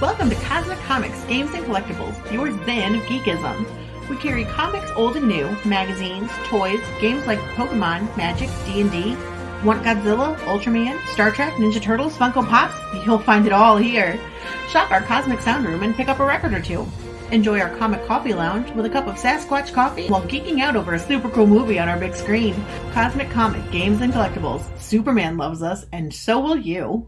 Welcome to Cosmic Comics, Games and Collectibles, your zen of geekism. We carry comics old and new, magazines, toys, games like Pokemon, Magic, D&D. Want Godzilla, Ultraman, Star Trek, Ninja Turtles, Funko Pops? You'll find it all here. Shop our Cosmic Sound Room and pick up a record or two. Enjoy our Comic Coffee Lounge with a cup of Sasquatch coffee while geeking out over a super cool movie on our big screen. Cosmic Comic, Games and Collectibles. Superman loves us, and so will you.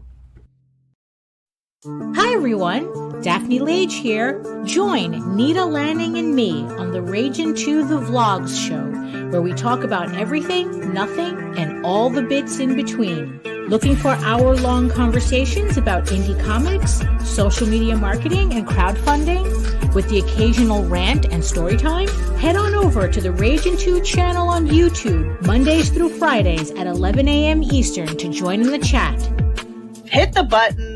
Hi everyone, Daphne Lage here. Join Nita Lanning and me on the Ragin' to the Vlogs show, where we talk about everything, nothing, and all the bits in between. Looking for hour-long conversations about indie comics, social media marketing, and crowdfunding, with the occasional rant and story time? Head on over to the Ragin' 2 channel on YouTube, Mondays through Fridays at 11 a.m. Eastern to join in the chat. Hit the button.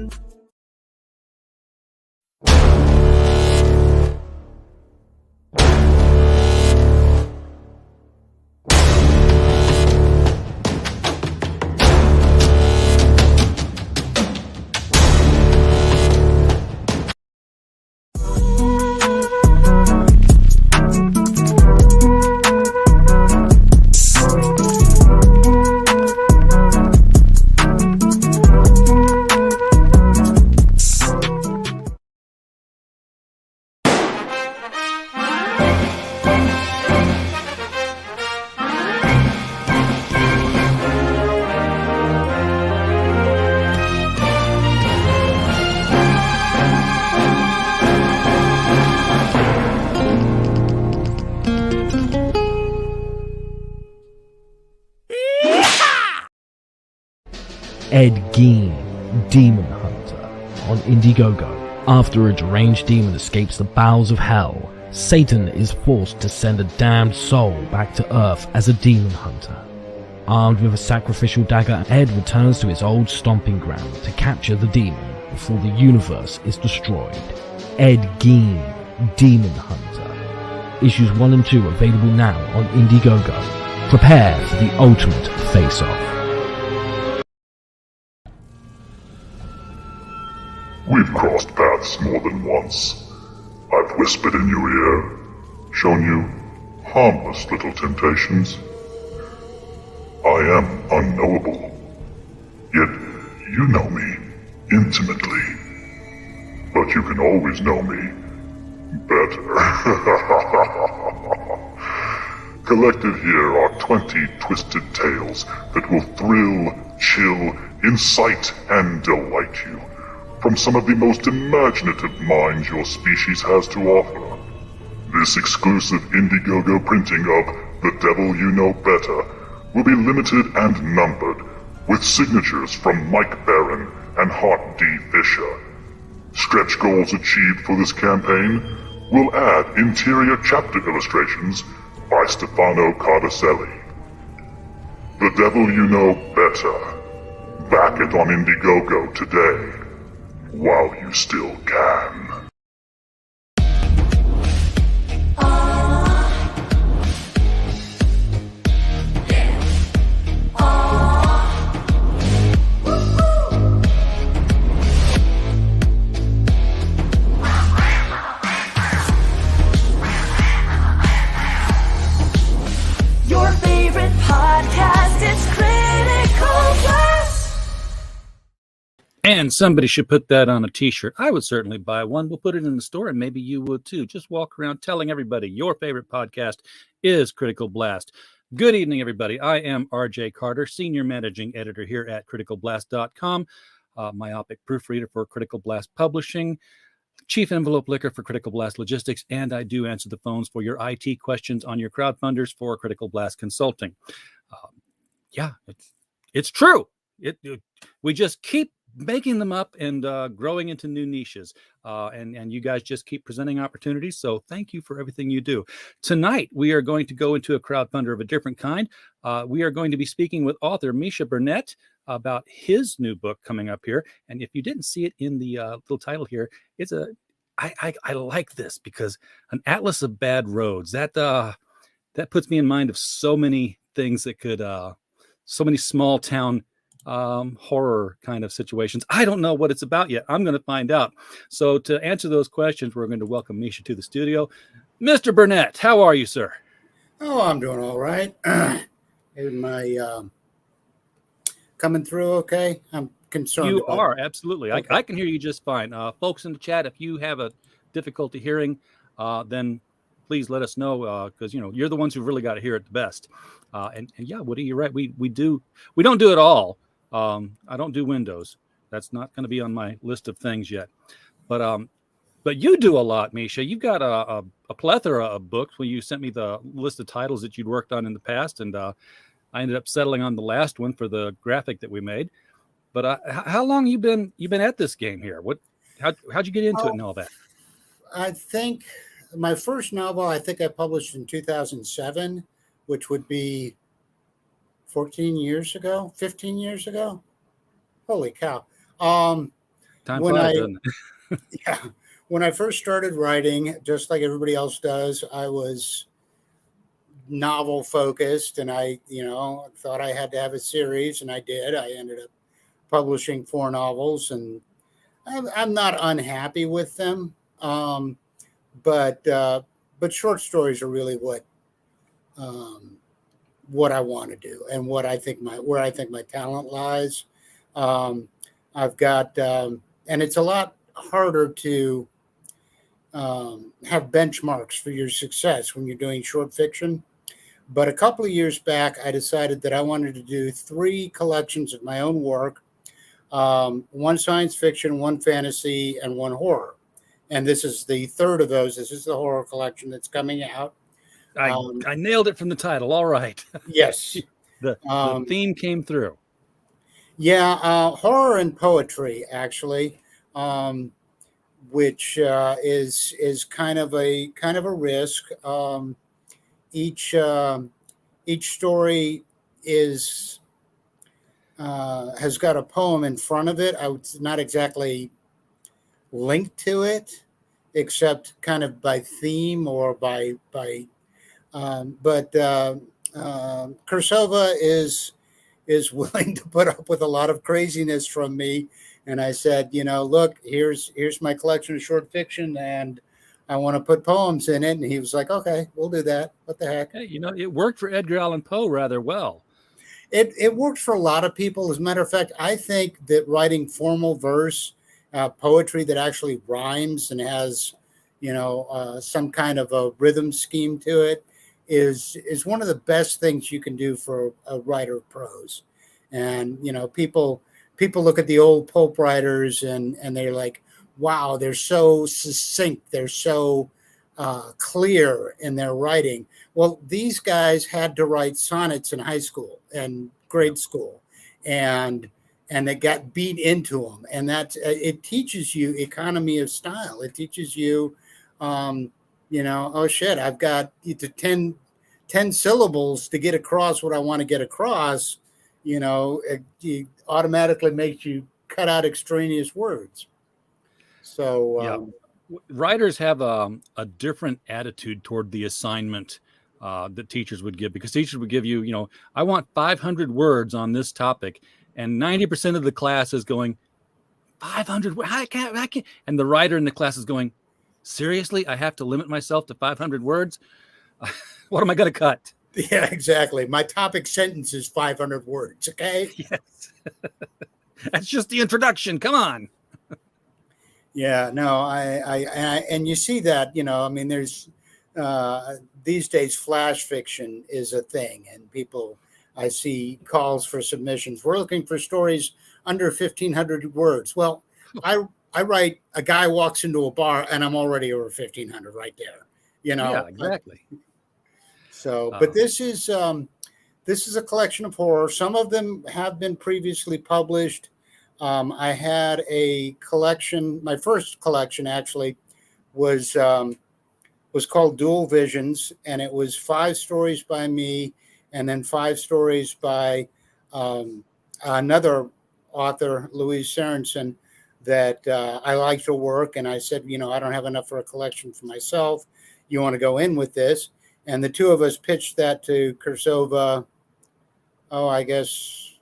Ed Gein, Demon Hunter, on Indiegogo. After a deranged demon escapes the bowels of hell, Satan is forced to send a damned soul back to Earth as a demon hunter. Armed with a sacrificial dagger, Ed returns to his old stomping ground to capture the demon before the universe is destroyed. Ed Gein, Demon Hunter. Issues 1 and 2 available now on Indiegogo. Prepare for the ultimate face-off. We've crossed paths more than once. I've whispered in your ear, shown you harmless little temptations. I am unknowable, yet you know me intimately. But you can always know me better. Collected here are 20 twisted tales that will thrill, chill, incite, and delight you from some of the most imaginative minds your species has to offer. This exclusive Indiegogo printing of The Devil You Know Better will be limited and numbered, with signatures from Mike Barron and Hart D. Fisher. Stretch goals achieved for this campaign will add interior chapter illustrations by Stefano Cardacelli. The Devil You Know Better. Back it on Indiegogo today, while you still can. Your favorite podcast is Critical Blast. And somebody should put that on a t-shirt. I would certainly buy one. We'll put it in the store, and maybe you would too. Just walk around telling everybody your favorite podcast is Critical Blast. Good evening, everybody. I am RJ Carter, Senior Managing Editor here at criticalblast.com, myopic proofreader for Critical Blast Publishing, Chief Envelope Licker for Critical Blast Logistics, and I do answer the phones for your IT questions on your crowdfunders for Critical Blast Consulting. It's true. We just keep making them up and growing into new niches. And you guys just keep presenting opportunities. So thank you for everything you do. Tonight, we are going to go into a crowdfunder of a different kind. We are going to be speaking with author Misha Burnett about his new book coming up here. And if you didn't see it in the little title here, it's I like this because an atlas of bad roads, that puts me in mind of so many things that could, so many small town horror kind of situations. I don't know what it's about yet. I'm going to find out. So to answer those questions, we're going to welcome Misha to the studio. Mr. Burnett, how are you, sir? Oh, I'm doing all right. Am I coming through okay? I'm concerned You about. are, absolutely. Okay. I can hear you just fine. Folks in the chat, if you have a difficulty hearing, then please let us know, because you're the ones who really got to hear it the best. And yeah, Woody, you're right. We don't do it all. I don't do Windows. That's not going to be on my list of things yet. But you do a lot, Misha. You've got a plethora of books. When you sent me the list of titles that you'd worked on in the past, and I ended up settling on the last one for the graphic that we made. But how long you been at this game here? How'd you get into it and all that? I think my first novel, I think I published in 2007, which would be 14 years ago, 15 years ago. Holy cow. Time flies, doesn't it? Yeah. When I first started writing, just like everybody else does, I was novel focused, and I thought I had to have a series, and I did. I ended up publishing 4 novels, and I'm not unhappy with them. But short stories are really what I want to do, and where I think my talent lies. I've got, and it's a lot harder to have benchmarks for your success when you're doing short fiction. But a couple of years back, I decided that I wanted to do 3 collections of my own work. 1 science fiction, 1 fantasy, and 1 horror. And this is the 3rd of those. This is the horror collection that's coming out. I nailed it from the title. All right. Yes. The theme came through. Yeah, horror and poetry, actually, which is kind of a risk. Each story has got a poem in front of it. It's not exactly linked to it, except kind of by theme or but Kursova is willing to put up with a lot of craziness from me. And I said, look, here's my collection of short fiction, and I want to put poems in it. And he was like, okay, we'll do that. What the heck? Hey, it worked for Edgar Allan Poe rather well. It worked for a lot of people. As a matter of fact, I think that writing formal verse, poetry that actually rhymes and has, some kind of a rhythm scheme to it is one of the best things you can do for a writer of prose. And, people look at the old Pope writers and they're like, wow, they're so succinct. They're so clear in their writing. Well, these guys had to write sonnets in high school and grade school, and they got beat into them. And it teaches you economy of style. It teaches you, oh shit, I've got 10 syllables to get across what I want to get across. It automatically makes you cut out extraneous words. So writers have a different attitude toward the assignment that teachers would give, because teachers would give you, I want 500 words on this topic, and 90% of the class is going 500. I can't. And the writer in the class is going, seriously, I have to limit myself to 500 words. What am I going to cut? Yeah, exactly. My topic sentence is 500 words. Okay. Yes. That's just the introduction. Come on. Yeah, no, and you see that, there's these days flash fiction is a thing, and I see calls for submissions. We're looking for stories under 1,500 words. Well, I write, a guy walks into a bar and I'm already over 1,500 right there. Yeah, exactly. So, but this is a collection of horror. Some of them have been previously published. I had a collection. My first collection actually was called Dual Visions, and it was 5 stories by me, and then 5 stories by another author, Louise Sorensen, that I liked her work, and I said, I don't have enough for a collection for myself. You want to go in with this? And the 2 of us pitched that to Kursova. I guess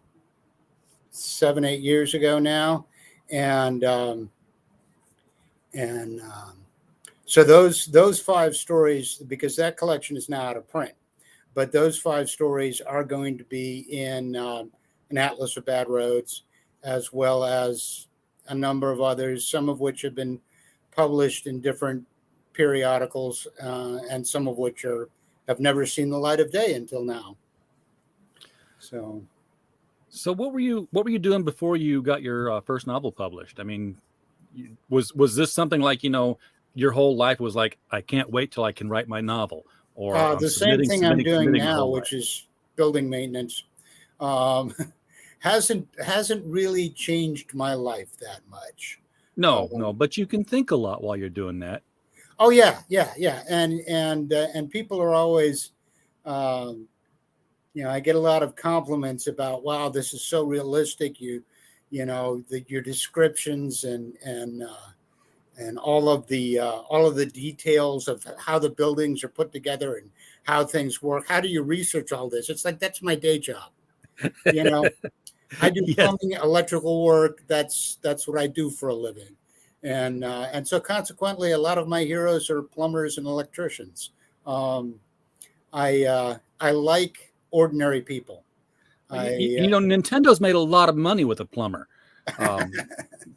7-8 years ago now, and so those 5 stories, because that collection is now out of print, but those 5 stories are going to be in an Atlas of Bad Roads, as well as a number of others, some of which have been published in different periodicals, and some of which have never seen the light of day until now. So what were you doing before you got your first novel published? I mean, was this something like, your whole life was like, I can't wait till I can write my novel, or I'm the same thing I'm doing submitting now, my whole which life? is building maintenance, hasn't really changed my life that much. No, but you can think a lot while you're doing that. Oh yeah, and people are always, I get a lot of compliments about, wow, this is so realistic. Your descriptions and all of the details of how the buildings are put together and how things work. How do you research all this? It's like, that's my day job. I do Yes. plumbing, electrical work. That's what I do for a living. And so consequently, a lot of my heroes are plumbers and electricians. I like ordinary people. Nintendo's made a lot of money with a plumber.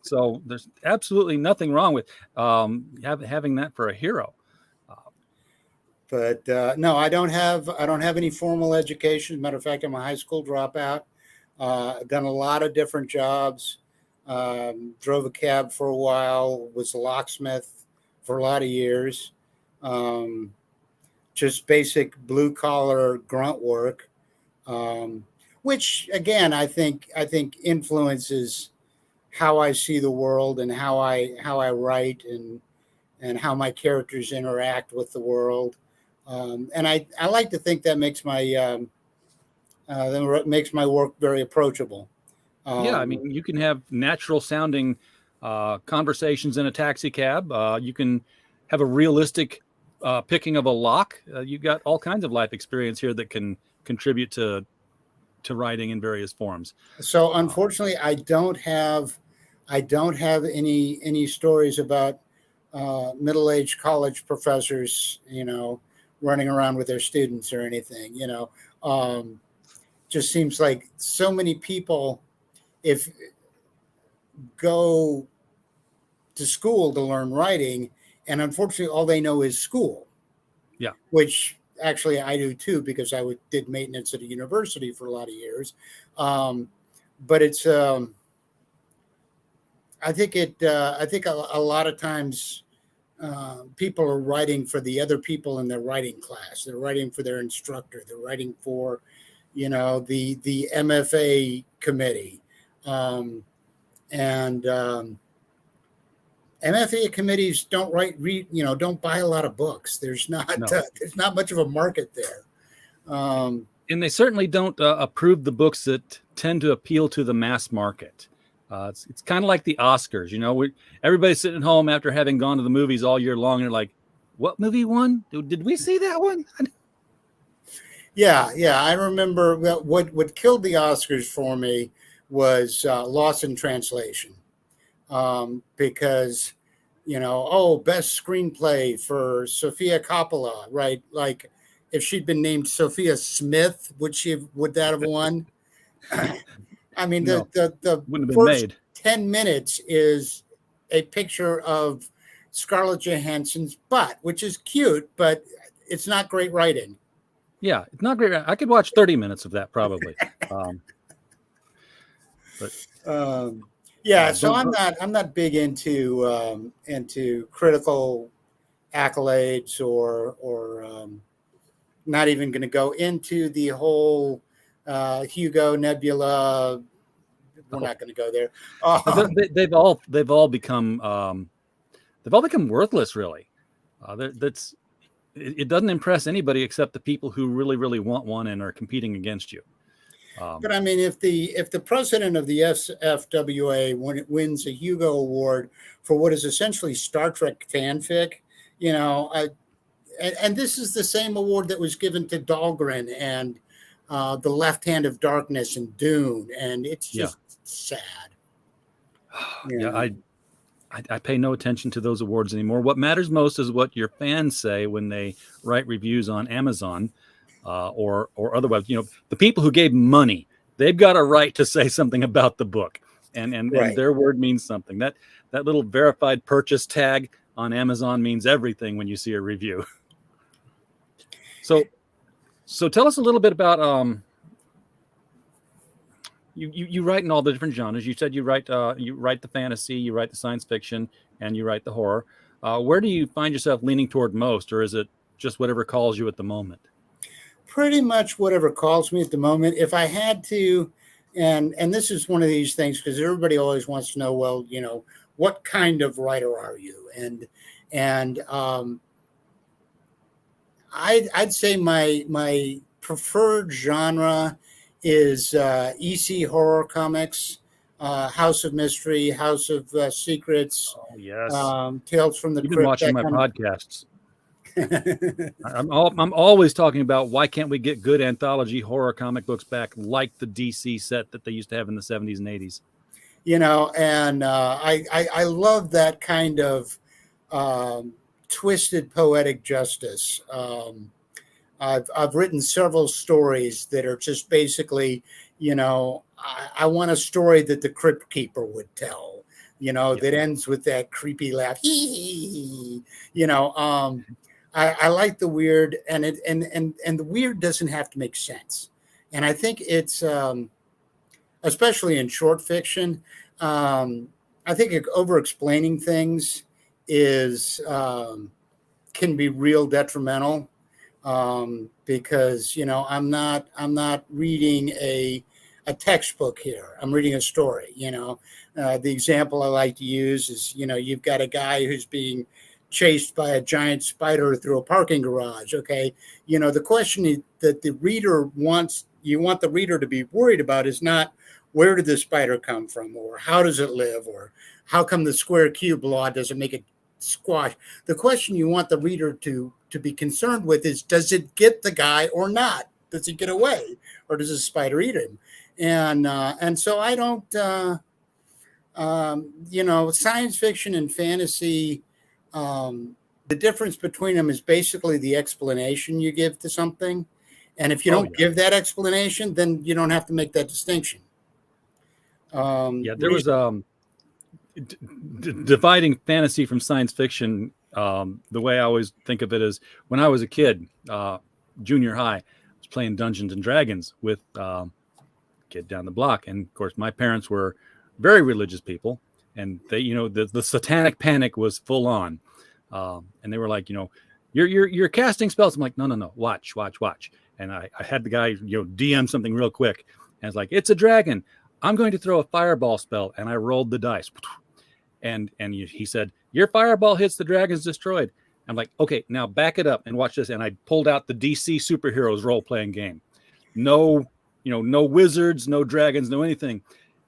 So there's absolutely nothing wrong with having that for a hero. But no, I don't have any formal education. As a matter of fact, I'm a high school dropout. I've done a lot of different jobs. Drove a cab for a while. Was a locksmith for a lot of years. Just basic blue collar grunt work, which again I think influences how I see the world and how I write and how my characters interact with the world. And I like to think that makes my work very approachable. Yeah, I mean, you can have natural sounding conversations in a taxi cab. You can have a realistic picking of a lock. You've got all kinds of life experience here that can contribute to writing in various forms. So unfortunately, I don't have any stories about middle-aged college professors, running around with their students or anything. Just seems like so many people go to school to learn writing, and unfortunately all they know is school. Yeah. Which actually I do too, because I did maintenance at a university for a lot of years. But it's I think a lot of times people are writing for the other people in their writing class. They're writing for their instructor. They're writing for the MFA committee. MFA committees don't don't buy a lot of books. There's not much of a market there. And they certainly don't approve the books that tend to appeal to the mass market. It's kind of like the Oscars, everybody's sitting at home after having gone to the movies all year long. And they're like, what movie won? Did we see that one? Yeah. I remember what killed the Oscars for me was Lost in Translation. Because, best screenplay for Sofia Coppola, right? Like, if she'd been named Sophia Smith, would that have won? I mean, No, the wouldn't have been first made. 10 minutes is a picture of Scarlett Johansson's butt, which is cute, but it's not great writing. Yeah, it's not great. I could watch 30 minutes of that probably. So I'm not big into critical accolades or not even going to go into the whole Hugo Nebula. We're not going to go there. They've all become worthless, really. It doesn't impress anybody except the people who really, really want one and are competing against you. But I mean, if the president of the SFWA wins a Hugo Award for what is essentially Star Trek fanfic, and this is the same award that was given to Dahlgren and The Left Hand of Darkness and Dune, and it's just sad. Yeah, I pay no attention to those awards anymore. What matters most is what your fans say when they write reviews on Amazon or otherwise. The people who gave money, they've got a right to say something about the book, and Right. their word means something. That little verified purchase tag on Amazon means everything when you see a review. So tell us a little bit about you write in all the different genres. You said you write the fantasy, you write the science fiction, and you write the horror. Where do you find yourself leaning toward most, or is it just whatever calls you at the moment? Pretty much whatever calls me at the moment. If I had to, and this is one of these things because everybody always wants to know, well, what kind of writer are you? And I'd say my preferred genre is EC horror comics, House of Mystery, House of Secrets. Oh yes, Tales from the You've Crypt. been watching my podcasts. I'm always talking about why can't we get good anthology horror comic books back like the DC set that they used to have in the 70s and 80s. And I love that kind of twisted poetic justice. I've written several stories that are just basically, I want a story that the Crypt Keeper would tell, that ends with that creepy laugh. I like the weird, and the weird doesn't have to make sense. And I think it's, especially in short fiction, I think over-explaining things can be real detrimental. Because I'm not reading a textbook here. I'm reading a story. The example I like to use is you've got a guy who's being chased by a giant spider through a parking garage. Okay, the question that the reader wants, you want the reader to be worried about is not where did the spider come from, or how does it live, or how come the square cube law doesn't make it squash. The question you want the reader to be concerned with is, does it get the guy or not? Does he get away, or does the spider eat him? And so I don't, science fiction and fantasy, the difference between them is basically the explanation you give to something. And if you don't give that explanation, then you don't have to make that distinction. There was dividing fantasy from science fiction. The way I always think of it is when I was a kid, junior high, I was playing Dungeons and Dragons with a kid down the block. And of course, my parents were very religious people, and they, the satanic panic was full on. And they were like, you're casting spells. I'm like, no, watch. And I had the guy, DM something real quick. And it's like, it's a dragon. I'm going to throw a fireball spell. And I rolled the dice. And he said, your fireball hits, the dragon's destroyed. I'm like, okay, now back it up and watch this. And I pulled out the DC superheroes role-playing game. No wizards, no dragons, no anything.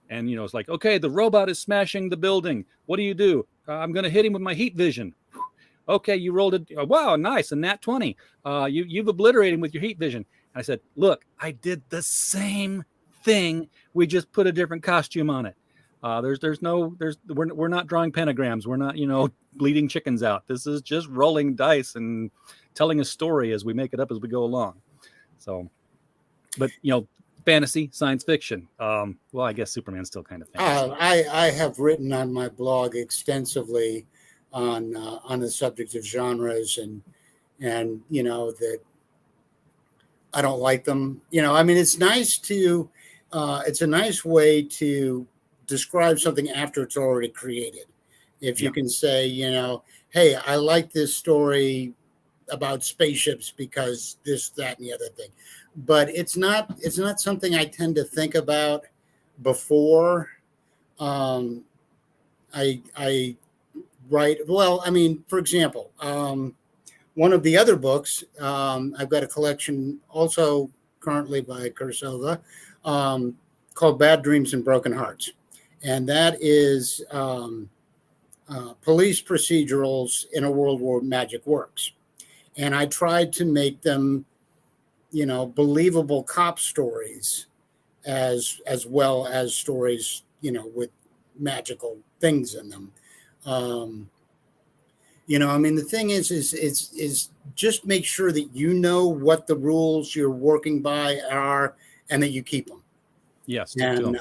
And, it's like, okay, the robot is smashing the building. What do you do? I'm going to hit him with my heat vision. Okay, you rolled it. Wow, nice. A nat 20. You've obliterated him with your heat vision. I said, look, I did the same thing. We just put a different costume on it. We're not drawing pentagrams. We're not, bleeding chickens out. This is just rolling dice and telling a story as we make it up as we go along. So, but, fantasy, science fiction. Well, I guess Superman's still kind of fantasy. I have written on my blog extensively on the subject of genres and that I don't like them. It's nice to it's a nice way to describe something after it's already created. If you can say, hey, I like this story about spaceships because this, that, and the other thing. But it's not something I tend to think about before I write. Well, for example, one of the other books, I've got a collection also currently by Kursova called Bad Dreams and Broken Hearts. And that is police procedurals in a world where magic works. And I tried to make them, believable cop stories as well as stories with magical things in them. I mean, the thing is just make sure that you know what the rules you're working by are and that you keep them. Yes. And,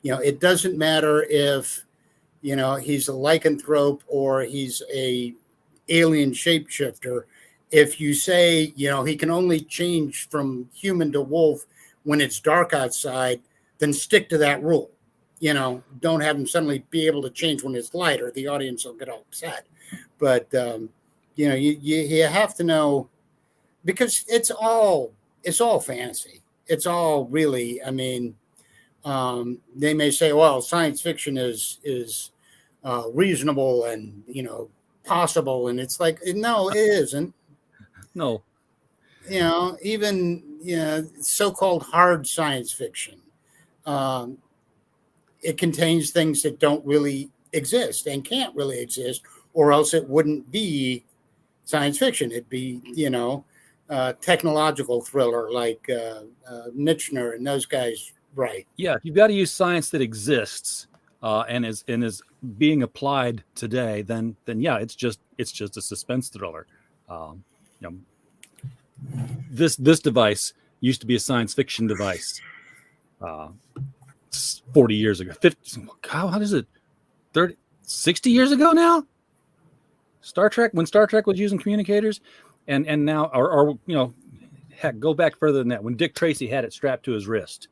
it doesn't matter if, he's a lycanthrope or he's a alien shapeshifter. If you say, he can only change from human to wolf when it's dark outside, then stick to that rule. Don't have him suddenly be able to change when it's light, or the audience will get all upset. But you have to know, because it's all fantasy. It's all really. I mean, they may say, well, science fiction is reasonable and possible, and it's like, no, it isn't. No. Even so-called hard science fiction. It contains things that don't really exist and can't really exist, or else it wouldn't be science fiction. It'd be, technological thriller like Nichner and those guys write. Yeah, you've got to use science that exists and is being applied today. Then yeah, it's just a suspense thriller. This device used to be a science fiction device 40 years ago. 50, how does it? 30, 60 years ago now? When Star Trek was using communicators, and now, or heck, go back further than that. When Dick Tracy had it strapped to his wrist,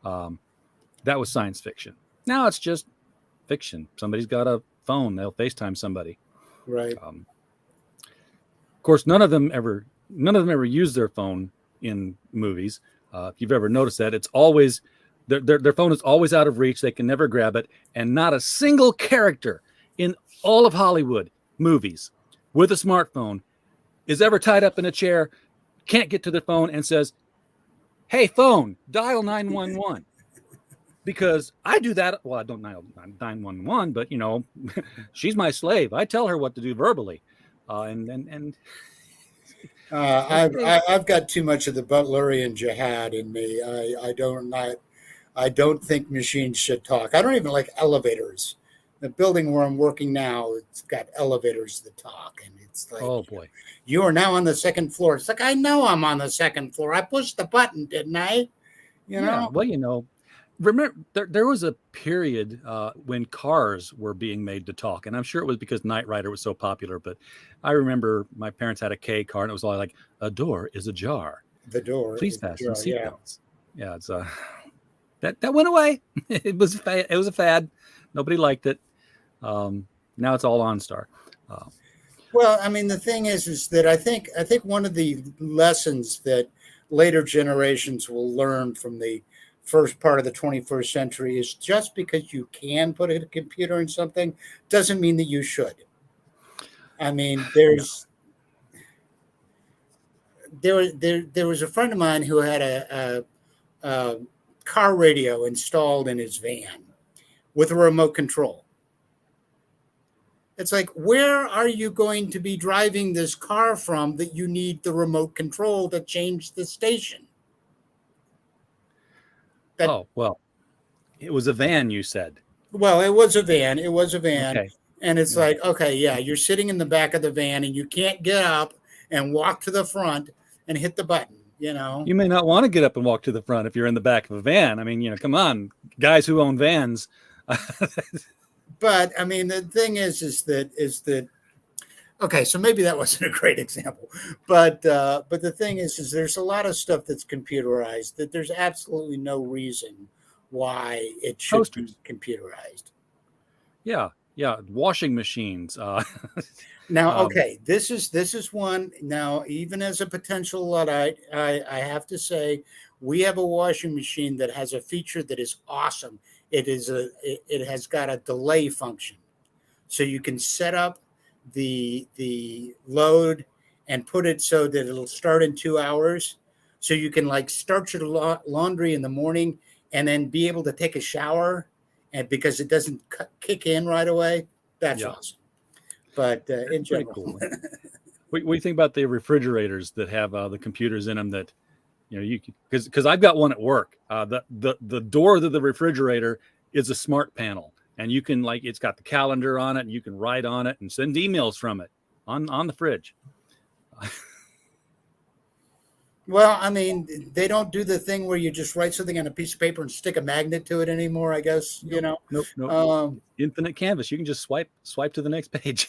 that was science fiction. Now it's just fiction. Somebody's got a phone; they'll FaceTime somebody. Right. Of course, none of them ever use their phone in movies. If you've ever noticed that, it's always their phone is always out of reach. They can never grab it, and not a single character in all of Hollywood movies with a smartphone is ever tied up in a chair, can't get to their phone, and says, "Hey, phone, dial 911." Because I do that. Well, I don't dial 911, but she's my slave. I tell her what to do verbally, and I've got too much of the Butlerian jihad in me. I don't think machines should talk. I don't even like elevators. The building where I'm working now, it's got elevators that talk, and it's like, oh boy, you are now on the second floor. It's like, I know I'm on the second floor. I pushed the button, didn't I? Yeah, well, remember there was a period when cars were being made to talk, and I'm sure it was because Knight Rider was so popular. But I remember my parents had a K car, and it was all like, "A door is ajar. The door. Please fasten seatbelts." Yeah, it's that went away. It was a fad. Nobody liked it. Now it's all OnStar. Well, I mean, the thing is that I think one of the lessons that later generations will learn from the first part of the 21st century is just because you can put a computer in something doesn't mean that you should. I mean, there was a friend of mine who had a car radio installed in his van with a remote control. It's like, where are you going to be driving this car from that you need the remote control to change the station? Well, it was a van, you said. Well, it was a van. Okay. And it's like, okay, yeah, you're sitting in the back of the van and you can't get up and walk to the front and hit the button, You may not want to get up and walk to the front if you're in the back of a van. I mean, come on, guys who own vans. But I mean, the thing is that okay, so maybe that wasn't a great example, but the thing is there's a lot of stuff that's computerized that there's absolutely no reason why it should be computerized. Yeah, washing machines. Now, okay, this is one. Now, even as a potential Luddite, I have to say we have a washing machine that has a feature that is awesome. It has got a delay function, so you can set up the load and put it so that it'll start in 2 hours. So you can start your laundry in the morning and then be able to take a shower, and because it doesn't kick in right away. That's awesome. But in general, cool. What do you think about the refrigerators that have the computers in them that you because I've got one at work. The door to the refrigerator is a smart panel, and you can it's got the calendar on it, and you can write on it and send emails from it on the fridge. Well, I mean, they don't do the thing where you just write something on a piece of paper and stick a magnet to it anymore, I guess, Nope. Infinite canvas. You can just swipe to the next page.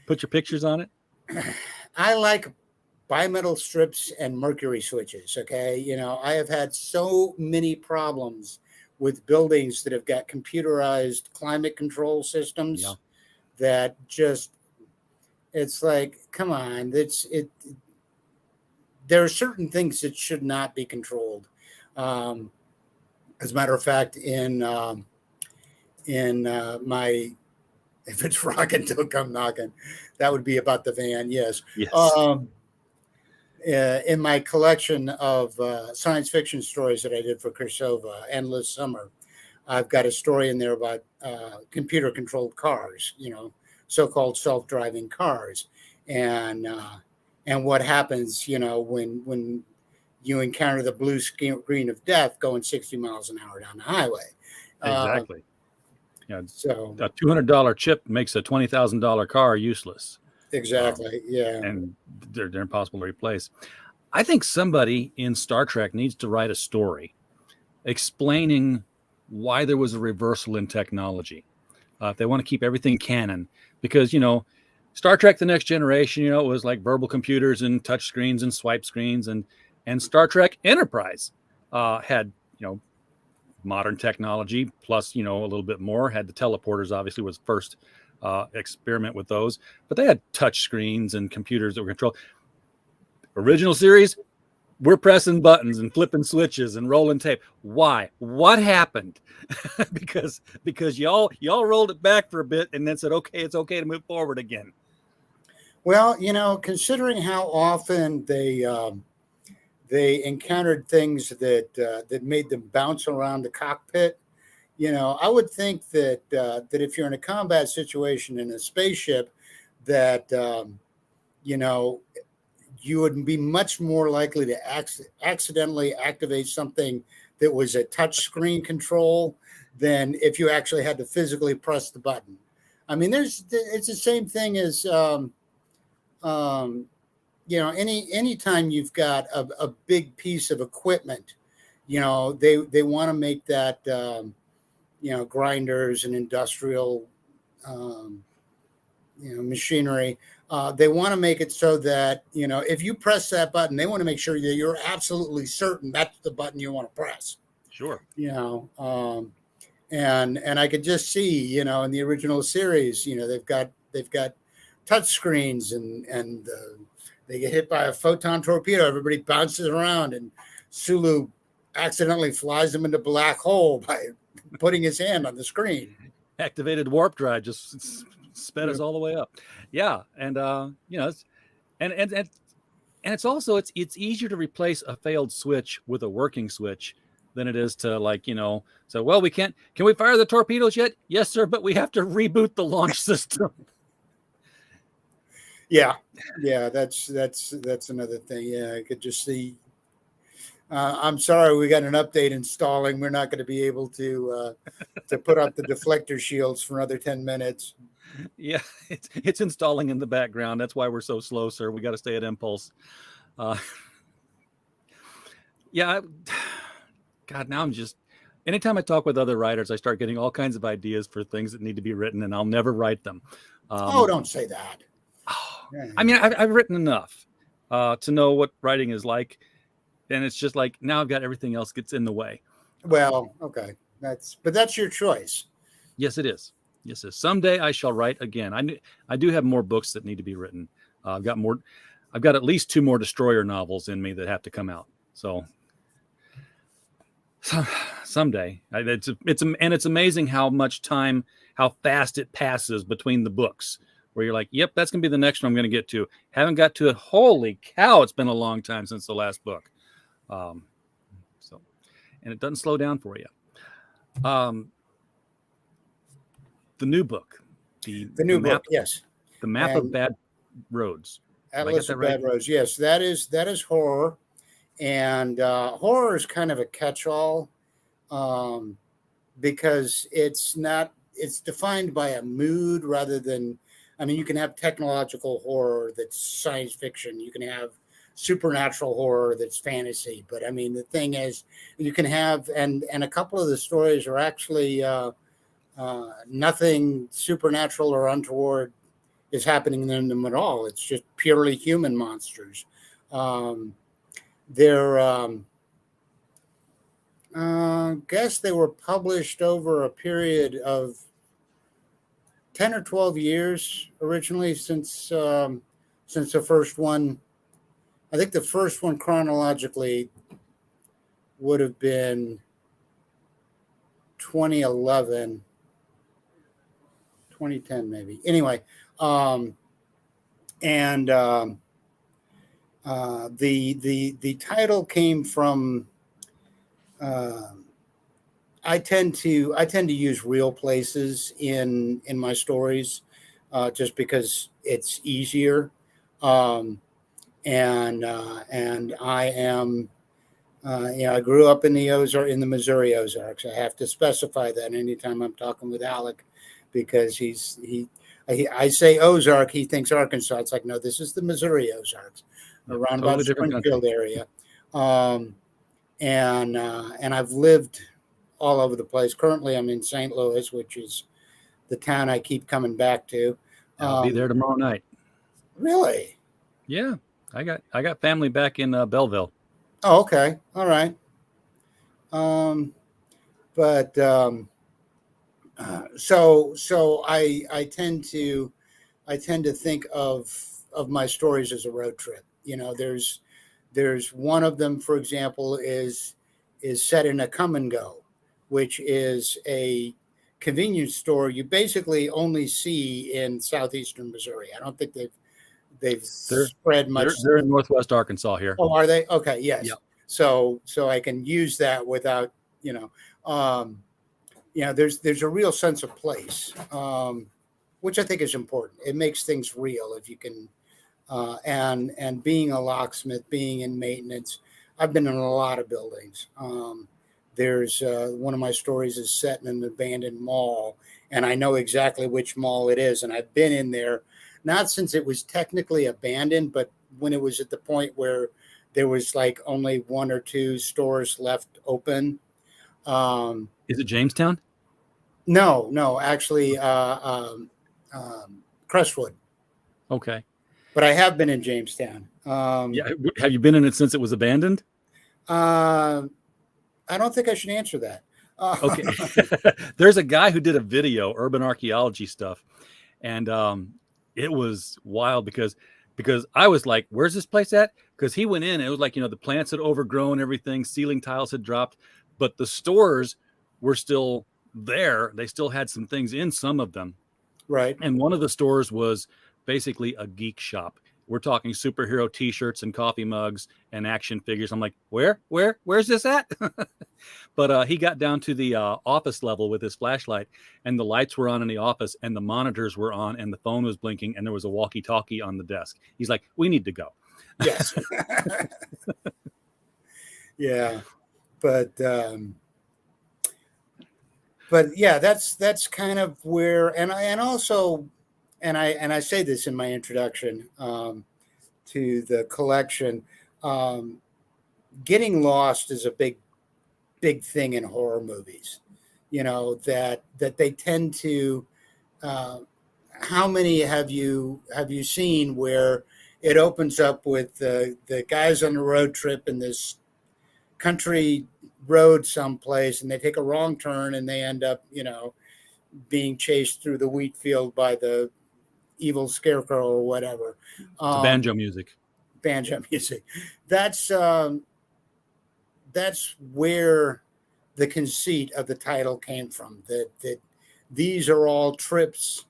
Put your pictures on it. I like bimetal strips and mercury switches. Okay. I have had so many problems with buildings that have got computerized climate control systems that just, it's like, come on, there are certain things that should not be controlled. As a matter of fact, in my, if it's rocking, don't come knocking, that would be about the van. Yes. In my collection of science fiction stories that I did for Kursova, Endless Summer, I've got a story in there about computer controlled cars, so-called self-driving cars. And what happens, when you encounter the blue screen of death going 60 miles an hour down the highway. Exactly. So a $200 chip makes a $20,000 car useless. Exactly. Yeah. And they're impossible to replace. I think somebody in Star Trek needs to write a story explaining why there was a reversal in technology. If they want to keep everything canon, because, Star Trek The Next Generation, it was like verbal computers and touch screens and swipe screens, and Star Trek Enterprise had, modern technology plus, a little bit more. Had the teleporters, obviously, was first experiment with those, but they had touch screens and computers that were controlled. Original series, we're pressing buttons and flipping switches and rolling tape. Why? What happened? because y'all rolled it back for a bit and then said, okay, it's okay to move forward again. Well, considering how often they encountered things that made them bounce around the cockpit, I would think that if you're in a combat situation in a spaceship, that you would be much more likely to accidentally activate something that was a touch screen control than if you actually had to physically press the button. I mean, it's the same thing as anytime you've got a big piece of equipment, they want to make that grinders and industrial machinery. They want to make it so that, if you press that button, they want to make sure that you're absolutely certain that's the button you want to press. Sure. And I could just see, in the original series, they've got touch screens and they get hit by a photon torpedo. Everybody bounces around, and Sulu accidentally flies them into a black hole by putting his hand on the screen. Activated warp drive just sped us all the way up. Yeah. And it's also it's easier to replace a failed switch with a working switch than it is to so, well, can we fire the torpedoes yet? Yes, sir, but we have to reboot the launch system. Yeah, that's another thing. Yeah, I could just see. I'm sorry, we got an update installing. We're not going to be able to put up the deflector shields for another 10 minutes. Yeah, it's installing in the background. That's why we're so slow, sir. We got to stay at impulse. God, now I'm just. Anytime I talk with other writers, I start getting all kinds of ideas for things that need to be written, and I'll never write them. Don't say that. I mean, I've written enough to know what writing is like, and it's just like now I've got everything else gets in the way. Well, okay, that's your choice. Yes, it is. Yes, it is. Someday I shall write again. I do have more books that need to be written. I've got at least 2 more Destroyer novels in me that have to come out. So someday, it's amazing how much time, how fast it passes between the books. Where you're like, yep, that's going to be the next one I'm going to get to. Haven't got to it. Holy cow, it's been a long time since the last book. And it doesn't slow down for you. The new book. The new book, yes. The Map of Bad Roads. Atlas of Bad Roads, yes. That is horror. And horror is kind of a catch-all. because it's defined by a mood rather than, I mean, you can have technological horror that's science fiction. You can have supernatural horror that's fantasy. But I mean, the thing is, you can have, and a couple of the stories are actually nothing supernatural or untoward is happening in them at all. It's just purely human monsters. Guess they were published over a period of 10 or 12 years originally since the first one. I think the first one chronologically would have been 2011, 2010 maybe. Anyway, the title came from I tend to use real places in my stories, just because it's easier. And I am, I grew up in the Missouri Ozarks. I have to specify that anytime I'm talking with Alec, because I say Ozark, he thinks Arkansas. It's like, no, this is the Missouri Ozarks, around totally about different Springfield area. And I've lived all over the place. Currently, I'm in St. Louis, which is the town I keep coming back to. I'll be there tomorrow night. Really? Yeah, I got family back in Belleville. Oh, okay. All right. So I tend to think of my stories as a road trip. You know, there's one of them, for example, is set in a Come and Go, which is a convenience store you basically only see in southeastern Missouri. I don't think they've spread much. They're in northwest Arkansas here. Oh, are they? Okay, yes. Yep. So I can use that without, there's a real sense of place, which I think is important. It makes things real if you can, and being a locksmith, being in maintenance, I've been in a lot of buildings. There's one of my stories is set in an abandoned mall, and I know exactly which mall it is, and I've been in there, not since it was technically abandoned, but when it was at the point where there was like only one or two stores left open. Is it Jamestown? No, actually, Crestwood. Okay. But I have been in Jamestown. Yeah. Have you been in it since it was abandoned? I don't think I should answer that. Okay. There's a guy who did a video, urban archaeology stuff, and it was wild because I was like, where's this place at? Because he went in and it was like, the plants had overgrown everything, ceiling tiles had dropped, but the stores were still there. They still had some things in some of them. Right. And one of the stores was basically a geek shop. We're talking superhero t-shirts and coffee mugs and action figures. I'm like, where's this at? But he got down to the office level with his flashlight, and the lights were on in the office and the monitors were on and the phone was blinking and there was a walkie-talkie on the desk. He's like, we need to go. Yes. Yeah. But yeah, that's kind of where, and I say this in my introduction to the collection. Getting lost is a big thing in horror movies. That they tend to. How many have you seen where it opens up with the guys on the road trip in this country road someplace, and they take a wrong turn and they end up, being chased through the wheat field by the evil scarecrow or whatever. Banjo music. That's where the conceit of the title came from. That these are all trips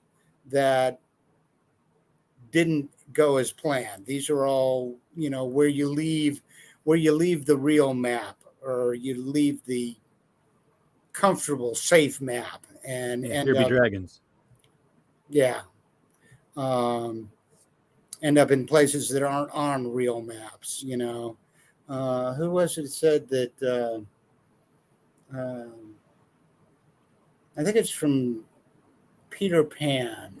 that didn't go as planned. These are all, where you leave the real map, or you leave the comfortable, safe map, and here be dragons. Yeah. End up in places that aren't on real maps. Who was it said that I think it's from Peter Pan,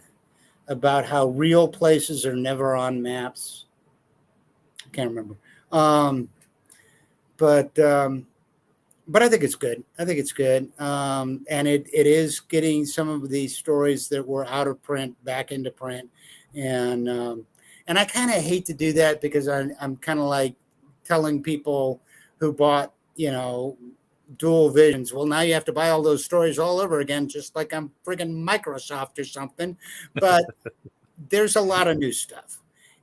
about how real places are never on maps. I can't remember. But I think it's good. I think it's good. And it is getting some of these stories that were out of print back into print. And I kind of hate to do that, because I'm kind of like telling people who bought, dual visions, well, now you have to buy all those stories all over again, just like I'm friggin' Microsoft or something. But there's a lot of new stuff.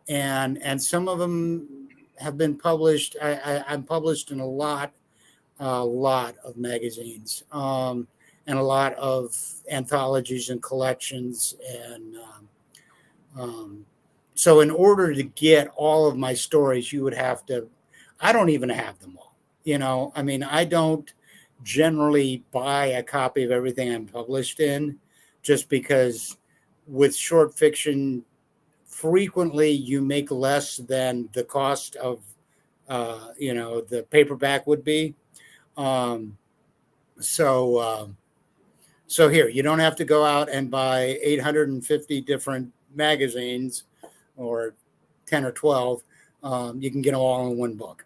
And some of them have been published. I'm published in a lot of magazines, and a lot of anthologies and collections. And so in order to get all of my stories, you would have to, I don't even have them all. I mean, I don't generally buy a copy of everything I'm published in, just because with short fiction, frequently you make less than the cost of, the paperback would be. So here, you don't have to go out and buy 850 different magazines, or 10 or 12. You can get them all in one book.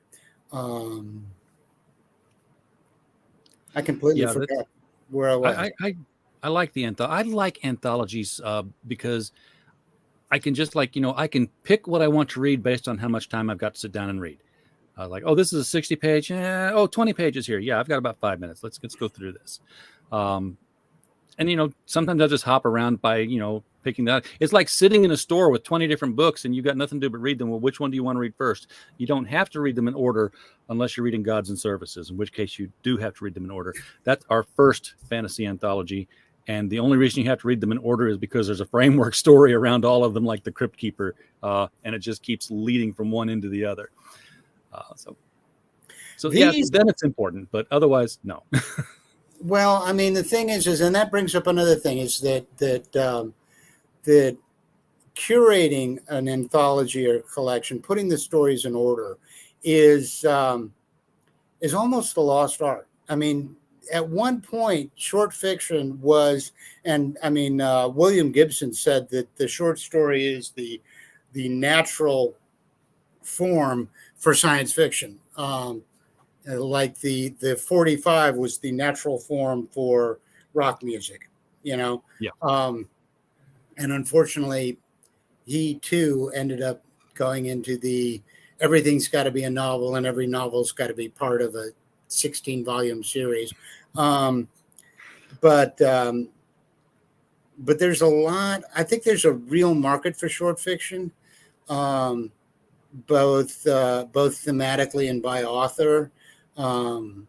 I completely forgot where I was. I like I like anthologies because I can just I can pick what I want to read based on how much time I've got to sit down and read. This is a 60 page. 20 pages here. Yeah, I've got about 5 minutes. Let's go through this. And sometimes I'll just hop around by, picking that. It's like sitting in a store with 20 different books and you've got nothing to do but read them. Well, which one do you want to read first? You don't have to read them in order unless you're reading Gods and Services, in which case you do have to read them in order. That's our first fantasy anthology. And the only reason you have to read them in order is because there's a framework story around all of them, like the Crypt Keeper, and it just keeps leading from one end to the other. Then it's important, but otherwise, no. Well, I mean, the thing is, and that brings up another thing, is that curating an anthology or collection, putting the stories in order, is almost a lost art. I mean, at one point, short fiction was, and I mean, William Gibson said that the short story is the natural form for science fiction. Like the 45 was the natural form for rock music, Yeah. And unfortunately, he too ended up going into everything's got to be a novel, and every novel's got to be part of a 16-volume series. But there's a lot. I think there's a real market for short fiction, both thematically and by author. And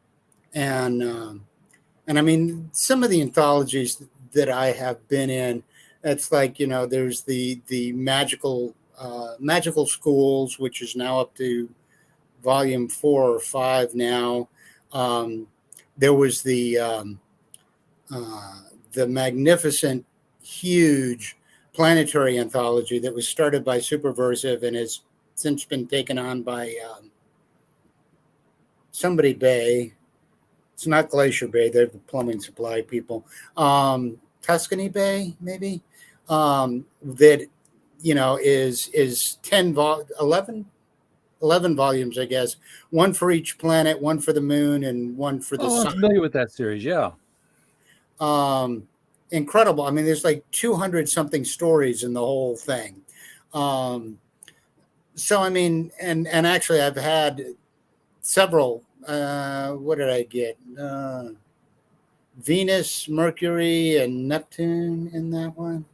I mean, some of the anthologies that I have been in, it's like, there's the magical schools, which is now up to volume 4 or 5 now. There was the magnificent, huge planetary anthology that was started by Superversive and has since been taken on by somebody Bay. It's not Glacier Bay. They're the plumbing supply people. Tuscany Bay, maybe. That, is 11 volumes, I guess. One for each planet, one for the moon, and one for the sun. I'm familiar with that series, yeah. Incredible. I mean, there's like 200 something stories in the whole thing. So, I mean, and actually I've had several, what did I get? Venus, Mercury, and Neptune in that one.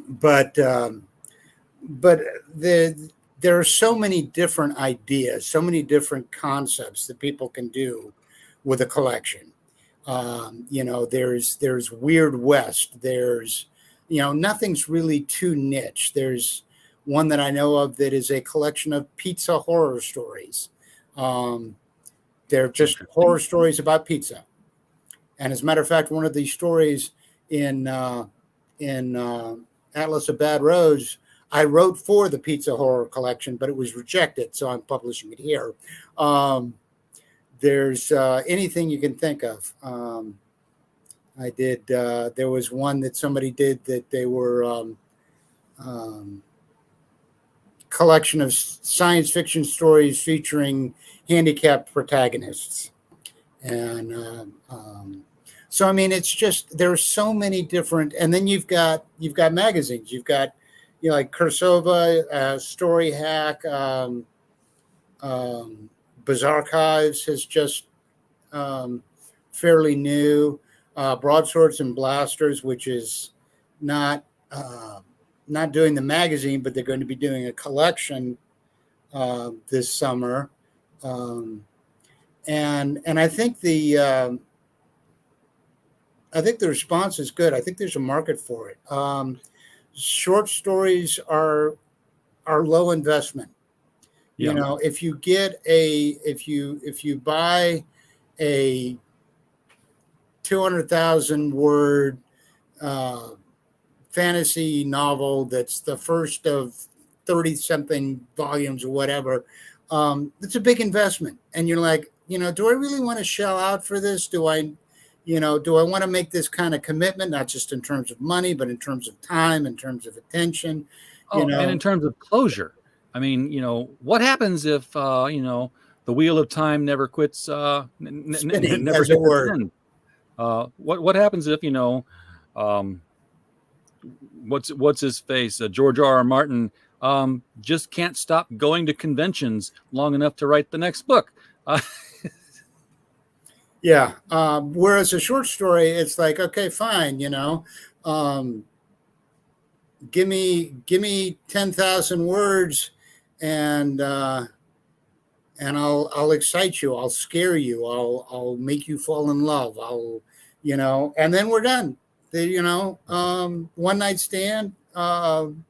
But there are so many different ideas, so many different concepts that people can do with a collection. There's Weird West. There's, nothing's really too niche. There's one that I know of that is a collection of pizza horror stories. They're just horror stories about pizza. And as a matter of fact, one of these stories in Atlas of Bad Roads, I wrote for the pizza horror collection, but it was rejected, so I'm publishing it here. There's anything you can think of. I did. There was one that somebody did that they were collection of science fiction stories featuring handicapped protagonists, and so I mean it's just there's so many different. And then you've got magazines. You've got like Kursova, Story Hack, Bizarchives has just fairly new. Broadswords and Blasters, which is not doing the magazine, but they're going to be doing a collection this summer, and I think the response is good. I think there's a market for it. Short stories are low investment. Yeah. You know, if you buy a 200,000 word fantasy novel that's the first of 30 something volumes or whatever, it's a big investment. And you're like, do I really want to shell out for this? Do I want to make this kind of commitment, not just in terms of money, but in terms of time, in terms of attention, and in terms of closure? I mean, what happens if, the wheel of time never quits, spinning, never as hits it were. its end? What happens if, what's his face? George R.R. Martin just can't stop going to conventions long enough to write the next book. Yeah. Whereas a short story, it's like, okay, fine. Give me 10,000 words, and I'll excite you. I'll scare you. I'll make you fall in love. And then we're done. One night stand. In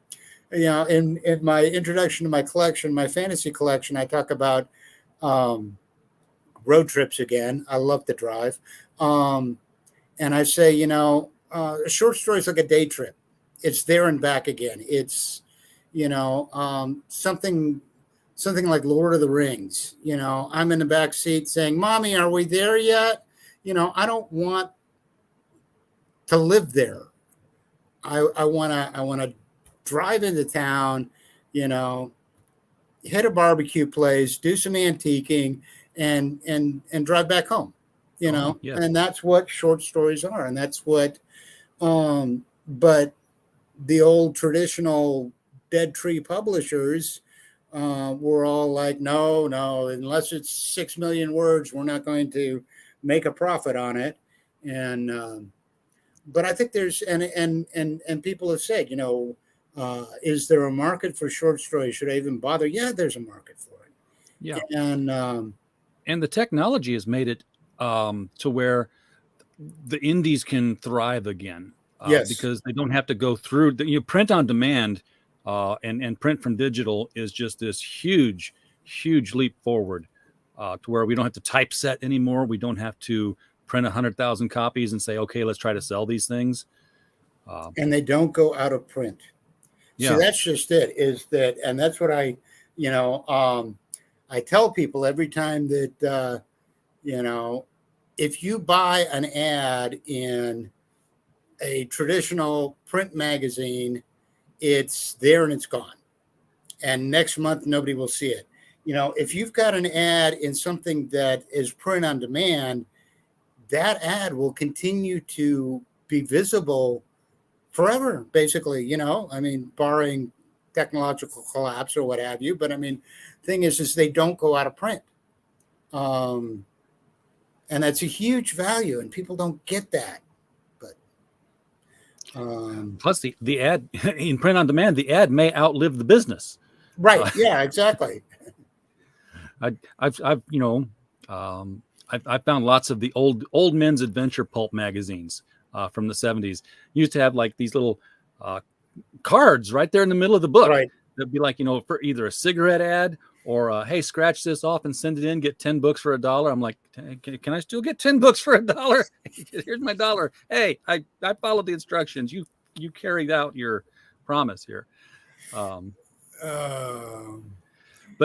my introduction to my collection, my fantasy collection, I talk about road trips again. I love to drive. And I say, a short story is like a day trip. It's there and back again. It's, something like Lord of the Rings. I'm in the back seat saying, Mommy, are we there yet? I don't want to live there. I want to drive into town, hit a barbecue place, do some antiquing, and drive back home, Yes. And that's what short stories are. And that's what, but the old traditional dead tree publishers were all like, no, unless it's 6 million words, we're not going to make a profit on it. And, but I think there's, and people have said, is there a market for short stories? Should I even bother? Yeah, there's a market for it. Yeah. And the technology has made it to where the indies can thrive again. Yes. Because they don't have to go through print on demand, and print from digital is just this huge leap forward, to where we don't have to typeset anymore. We don't have to print 100,000 copies and say, okay, let's try to sell these things. And they don't go out of print. Yeah. So that's just it, is that, and that's what I tell people every time that, if you buy an ad in a traditional print magazine, it's there and it's gone. And next month, nobody will see it. If you've got an ad in something that is print on demand, that ad will continue to be visible forever, basically, barring technological collapse or what have you. But thing is they don't go out of print. And that's a huge value, and people don't get that. But plus the ad in print on demand, the ad may outlive the business. Right. Yeah, exactly. I've found lots of the old men's adventure pulp magazines from the 70s. Used to have like these little cards right there in the middle of the book. Right. That'd be like, for either a cigarette ad or hey, scratch this off and send it in, get 10 books for $1. I'm like, can I still get 10 books for $1? Here's my $1. Hey, I followed the instructions. You carried out your promise here. But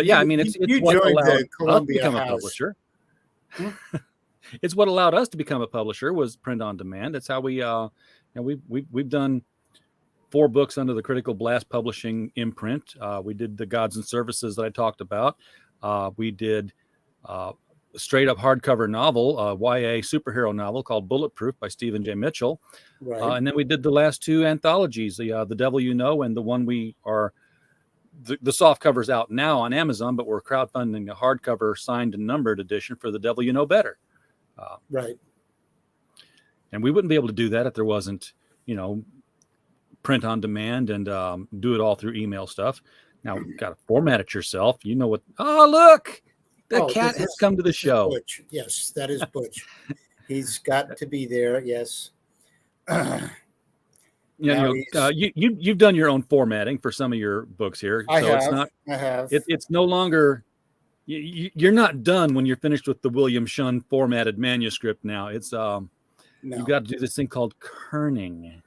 yeah, it's you what joined allowed the Columbia us to become House. a publisher. it's what allowed us to become a publisher was print on demand. That's how we, we've done 4 books under the Critical Blast Publishing imprint. We did the Gods and Services that I talked about. We did a straight up hardcover novel, YA superhero novel called Bulletproof by Stephen J. Mitchell. Right. And then we did the last 2 anthologies, the Devil You Know, and the one we are, the soft cover's out now on Amazon, but we're crowdfunding a hardcover signed and numbered edition for The Devil You Know Better. Right. And we wouldn't be able to do that if there wasn't, print on demand and do it all through email stuff. Now you've got to format it yourself. You know what? Oh, look, the cat has come to the show. Butch. Yes, that is Butch. He's got to be there. Yes. You've done your own formatting for some of your books here. I have. It's no longer. You're not done when you're finished with the William Shunn formatted manuscript. Now it's you've got to do this thing called kerning.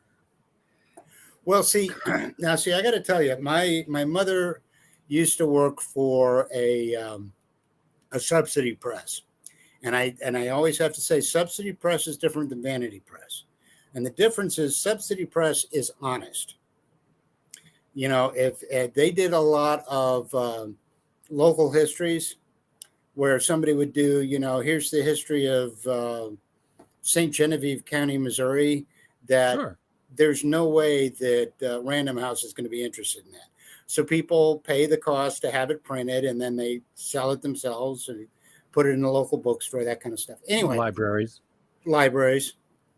Well, see, I got to tell you, my mother used to work for a subsidy press, and I always have to say subsidy press is different than vanity press, and the difference is subsidy press is honest. If they did a lot of local histories, where somebody would do, here's the history of St. Genevieve County, Missouri, that. Sure. There's no way that Random House is going to be interested in that. So people pay the cost to have it printed, and then they sell it themselves and put it in the local bookstore, that kind of stuff. Anyway, libraries.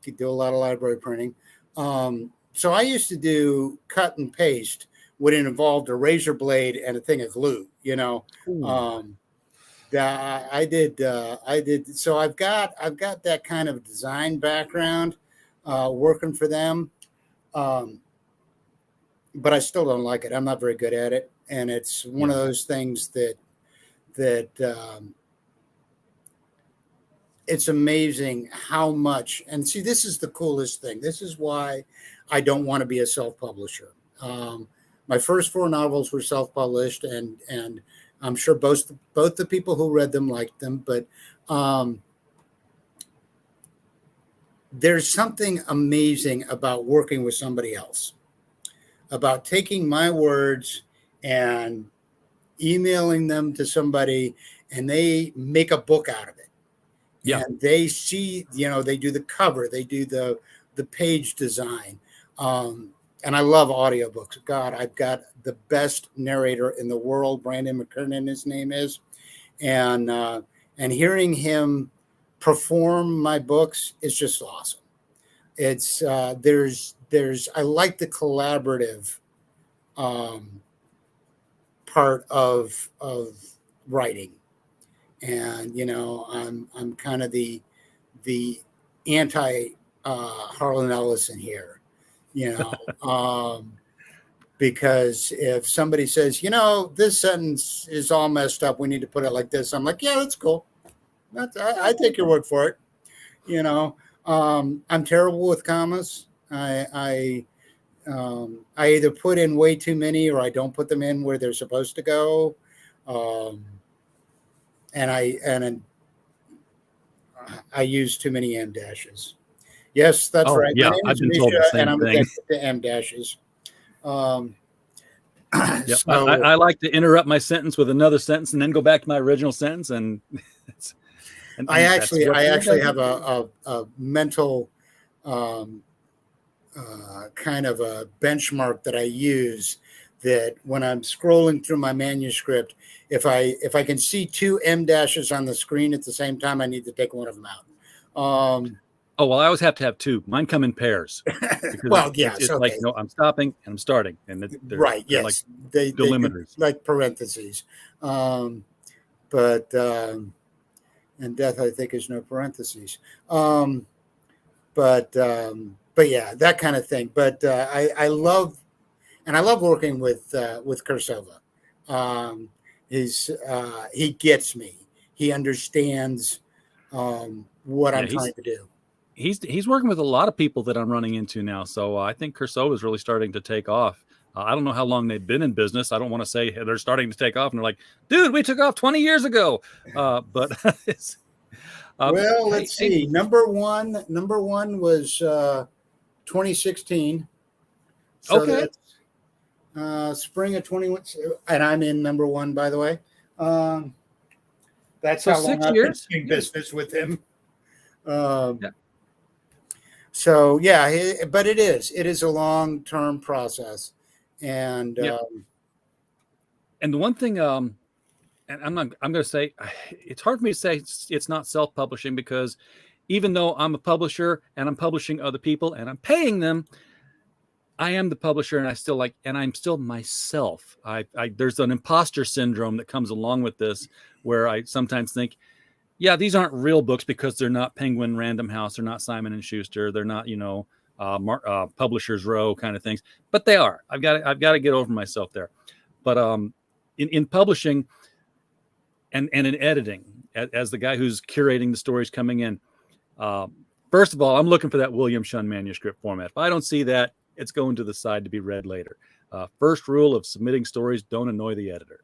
You do a lot of library printing. So I used to do cut and paste when it involved a razor blade and a thing of glue. I did. So I've got that kind of design background working for them. But I still don't like it. I'm not very good at it. And it's one of those things that it's amazing how much, and see, this is the coolest thing. This is why I don't want to be a self-publisher. My first 4 novels were self-published, and I'm sure both the people who read them liked them, but there's something amazing about working with somebody else, about taking my words and emailing them to somebody, and they make a book out of it. Yeah. And they see, they do the cover, they do the page design. And I love audiobooks. God, I've got the best narrator in the world, Brandon McKernan, his name is. And hearing him perform my books is just awesome. It's I like the collaborative part of writing, and I'm kind of the anti Harlan Ellison here, because if somebody says, this sentence is all messed up, we need to put it like this, I'm like, yeah, that's cool. I take your word for it. I'm terrible with commas. I either put in way too many or I don't put them in where they're supposed to go. And I use too many M dashes. Yes, that's right. Yeah, I've been told the same and I'm thing. addicted to M dashes. Yep. So, I like to interrupt my sentence with another sentence and then go back to my original sentence. And I actually have a mental kind of a benchmark that I use, that when I'm scrolling through my manuscript, if I can see 2 M dashes on the screen at the same time, I need to take one of them out. I always have to have 2. Mine come in pairs. Well, yeah, it's like, I'm stopping and I'm starting, and they're, right. They're Yes, like they delimiters, like parentheses. But and death, I think, is no parentheses. But yeah, that kind of thing. But I love working with Kursova. He gets me. He understands what I'm trying to do. He's working with a lot of people that I'm running into now. So I think Kursova is really starting to take off. I don't know how long they've been in business. I don't want to say they're starting to take off and they're like, dude, we took off 20 years ago. But Well, let's see. Number one was 2016. So Okay. that's spring of 21, and I'm in number one, by the way. That's So how long 6 I've been years? doing Yeah. business with him. Yeah. So yeah, but it is a long-term process, and Yeah. And the one thing, and I'm going to say, it's hard for me to say it's not self-publishing, because even though I'm a publisher and I'm publishing other people and I'm paying them, I am the publisher, and I'm still myself. There's an imposter syndrome that comes along with this, where I sometimes think, yeah, these aren't real books because they're not Penguin Random House, they're not Simon and Schuster, they're not, Publishers Row kind of things, but they are. I've got to get over myself there. But in publishing and in editing, as the guy who's curating the stories coming in, first of all, I'm looking for that William Shunn manuscript format. If I don't see that, it's going to the side to be read later. First rule of submitting stories: don't annoy the editor.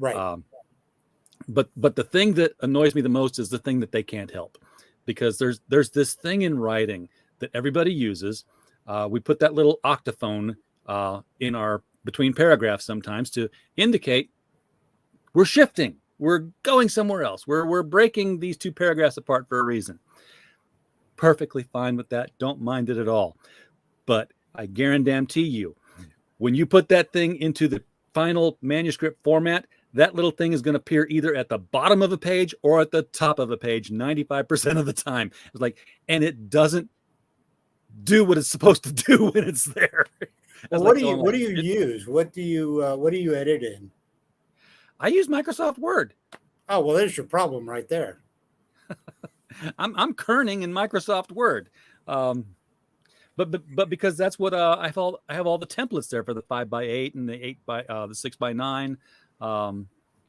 right. But the thing that annoys me the most is the thing that they can't help, because there's this thing in writing that everybody uses. We put that little octophone in our between paragraphs sometimes to indicate we're shifting, we're going somewhere else, we're breaking these two paragraphs apart for a reason. Perfectly fine with that. Don't mind it at all. But I guarantee you, when you put that thing into the final manuscript format, that little thing is going to appear either at the bottom of a page or at the top of a page 95% of the time. It's like, and it doesn't do what it's supposed to do when it's there. Well, what do you use? What do you edit in? I use Microsoft Word. Oh, well, there's your problem right there. I'm kerning in Microsoft Word. But because that's what I have all the templates there for the 5x8 and the 6x9,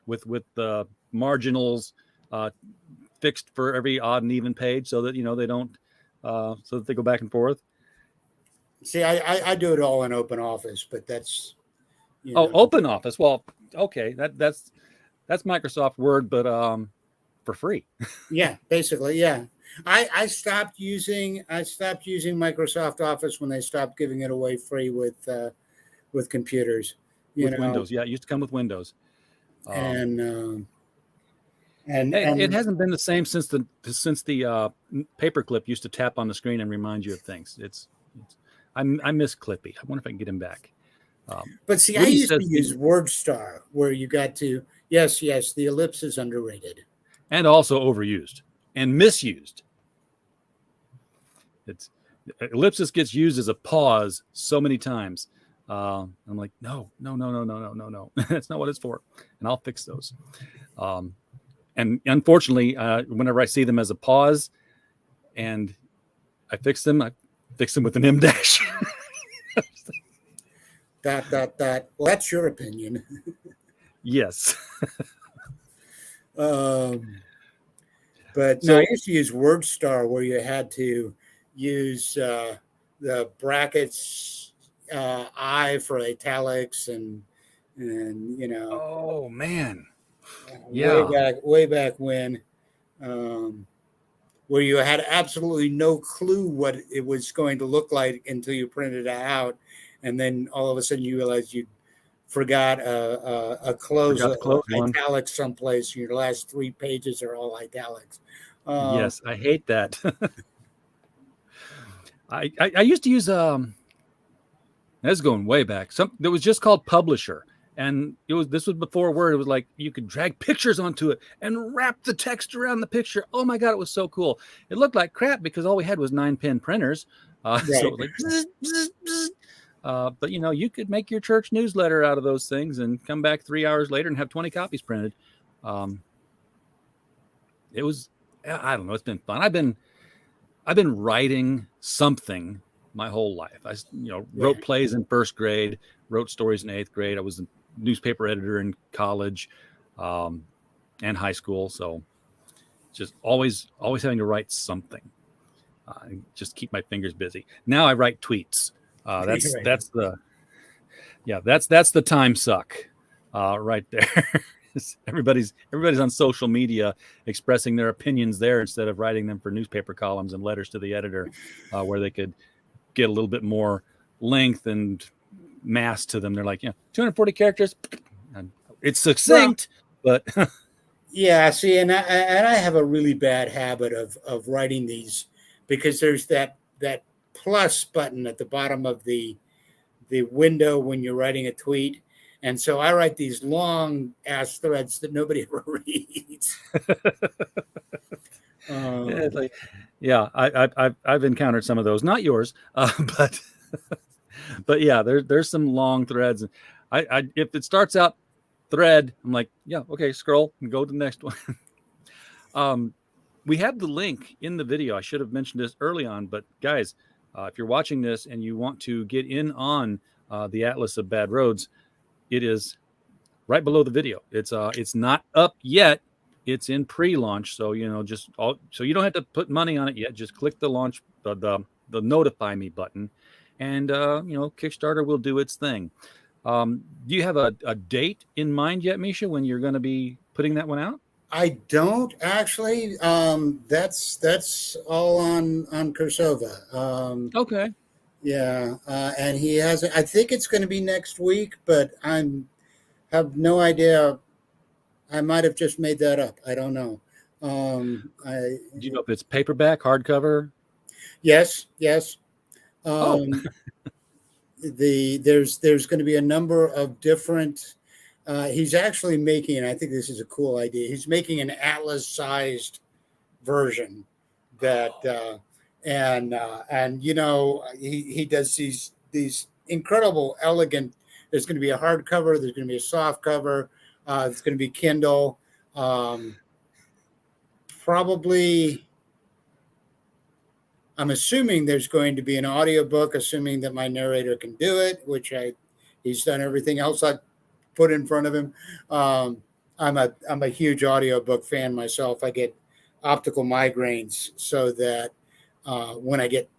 with the marginals fixed for every odd and even page, so that they don't so that they go back and forth. See, I do it all in Open Office, but that's Open Office. Well, okay, that's Microsoft Word, but for free. Yeah, basically, yeah. I stopped using Microsoft Office when they stopped giving it away free with computers. With Windows, yeah, it used to come with Windows. And it hasn't been the same since the paperclip used to tap on the screen and remind you of things. I miss Clippy. I wonder if I can get him back. But see, I used to use WordStar, where you got to yes, the ellipse is underrated and also overused and misused. Ellipsis gets used as a pause so many times. I'm like, no. That's not what it's for. And I'll fix those. And unfortunately, whenever I see them as a pause and I fix them with an M dash. Well, that's your opinion. Yes. But So- no, I used to use WordStar, where you had to use the brackets I for italics and Oh man. Yeah. way back when, where you had absolutely no clue what it was going to look like until you printed it out, and then all of a sudden you realize you forgot a close italics someplace. Your last 3 pages are all italics. Yes, I hate that. I used to use that's going way back. That was just called Publisher, and this was before Word. It was like you could drag pictures onto it and wrap the text around the picture. Oh my god, it was so cool. It looked like crap because all we had was 9-pin printers. Right. So it was like bzz, bzz, bzz. But you could make your church newsletter out of those things and come back 3 hours later and have 20 copies printed. It was, I don't know, it's been fun. I've been writing something my whole life. I wrote plays in first grade, wrote stories in 8th grade. I was a newspaper editor in college and high school. So just always having to write something. Just keep my fingers busy. Now I write tweets. That's the time suck right there. everybody's on social media expressing their opinions there instead of writing them for newspaper columns and letters to the editor, where they could get a little bit more length and mass to them. They're like, 240 characters. And it's succinct, but yeah. See, and I have a really bad habit of writing these because there's that plus button at the bottom of the window when you're writing a tweet. And so I write these long ass threads that nobody ever reads. I've encountered some of those, not yours, but yeah, there's some long threads. I if it starts out thread, I'm like, yeah, okay, scroll and go to the next one. We have the link in the video. I should have mentioned this early on, but guys, if you're watching this and you want to get in on the Atlas of Bad Roads, it is right below the video. It's not up yet. It's in pre-launch, so so you don't have to put money on it yet. Just click the launch, the notify me button, and Kickstarter will do its thing. Do you have a date in mind yet, Misha, when you're going to be putting that one out? I don't actually. That's all on Kursova. Okay. Yeah, and he has. I think it's going to be next week, but have no idea. I might have just made that up. I don't know. Do you know if it's paperback, hardcover? Yes. There's going to be a number of different. He's actually making, and I think this is a cool idea. He's making an Atlas-sized version that, he does these incredible, elegant. There's going to be a hardcover. There's going to be a soft cover. It's going to be Kindle. Probably, I'm assuming there's going to be an audiobook, assuming that my narrator can do it, which he's done everything else I put in front of him. I'm a huge audiobook fan myself. I get optical migraines, so that when I get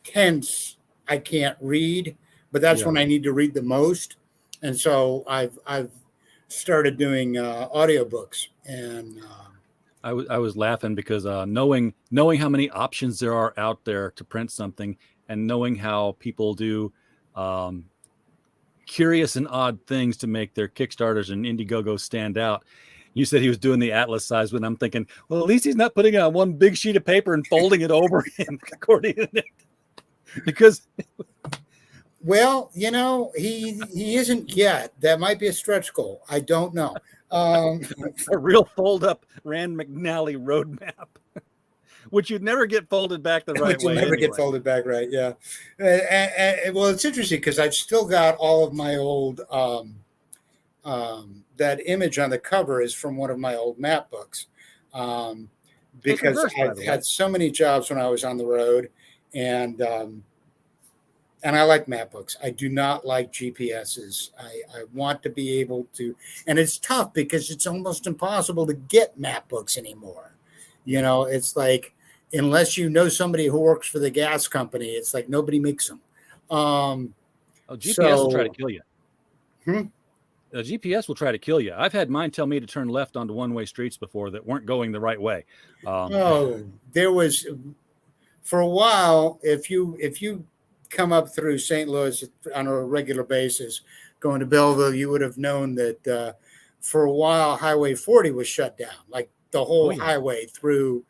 tense, I can't read, but that's when I need to read the most. And so I've started doing audiobooks, and I was laughing because knowing how many options there are out there to print something, and knowing how people do curious and odd things to make their Kickstarters and Indiegogo stand out. You said he was doing the Atlas size, when I'm thinking, well, at least he's not putting it on one big sheet of paper and folding it over and recording it. Because well, he isn't yet. That might be a stretch goal. I don't know. A real fold up Rand McNally roadmap, which you'd never get folded back the right way. Never get folded back right. Yeah. Well, it's interesting because I've still got all of my old. That image on the cover is from one of my old map books, because I've had so many jobs when I was on the road, and I like map books. I do not like GPSs. I want to be able to, and it's tough because it's almost impossible to get map books anymore. It's like, unless you know somebody who works for the gas company, it's like nobody makes them. GPS will try to kill you. The GPS will try to kill you. I've had mine tell me to turn left onto one-way streets before that weren't going the right way. There was, for a while, if you come up through St. Louis on a regular basis, going to Belleville, you would have known that for a while, Highway 40 was shut down, like the whole highway through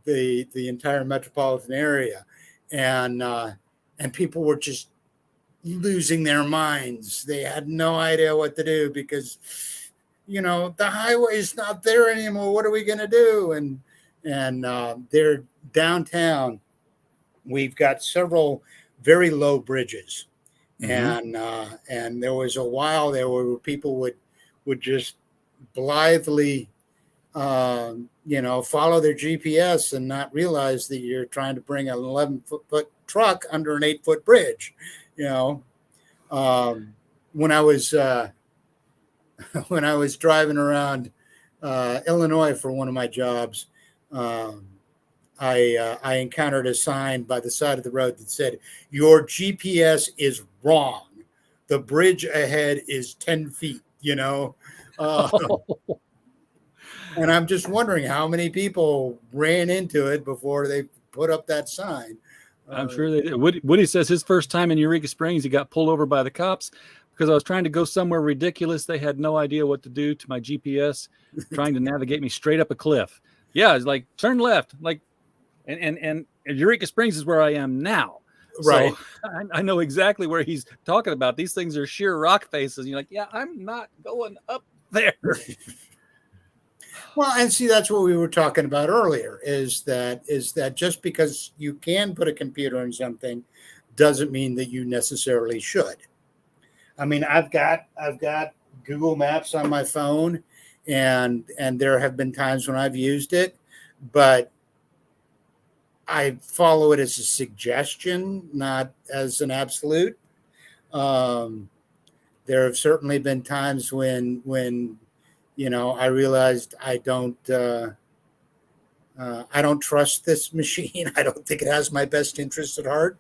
the entire metropolitan area. And people were just losing their minds. They had no idea what to do because, the highway is not there anymore. What are we going to do? And they're downtown. We've got several very low bridges. And there was a while there where people would just blithely, follow their GPS and not realize that you're trying to bring an 11-foot truck under an 8-foot bridge. When I was driving around Illinois for one of my jobs, I encountered a sign by the side of the road that said, "Your GPS is wrong. The bridge ahead is 10 feet." Uh, and I'm just wondering how many people ran into it before they put up that sign. I'm sure they did. Woody says his first time in Eureka Springs, he got pulled over by the cops because I was trying to go somewhere ridiculous. They had no idea what to do to my GPS, trying to navigate me straight up a cliff. Yeah, it's like turn left, like, and Eureka Springs is where I am now. Right. So I know exactly where he's talking about. These things are sheer rock faces. You're like, yeah, I'm not going up there. Well, and see, that's what we were talking about earlier, is that just because you can put a computer in something doesn't mean that you necessarily should. I mean, I've got Google Maps on my phone, and there have been times when I've used it, but I follow it as a suggestion, not as an absolute. There have certainly been times when I realized I don't trust this machine. I don't think it has my best interest at heart.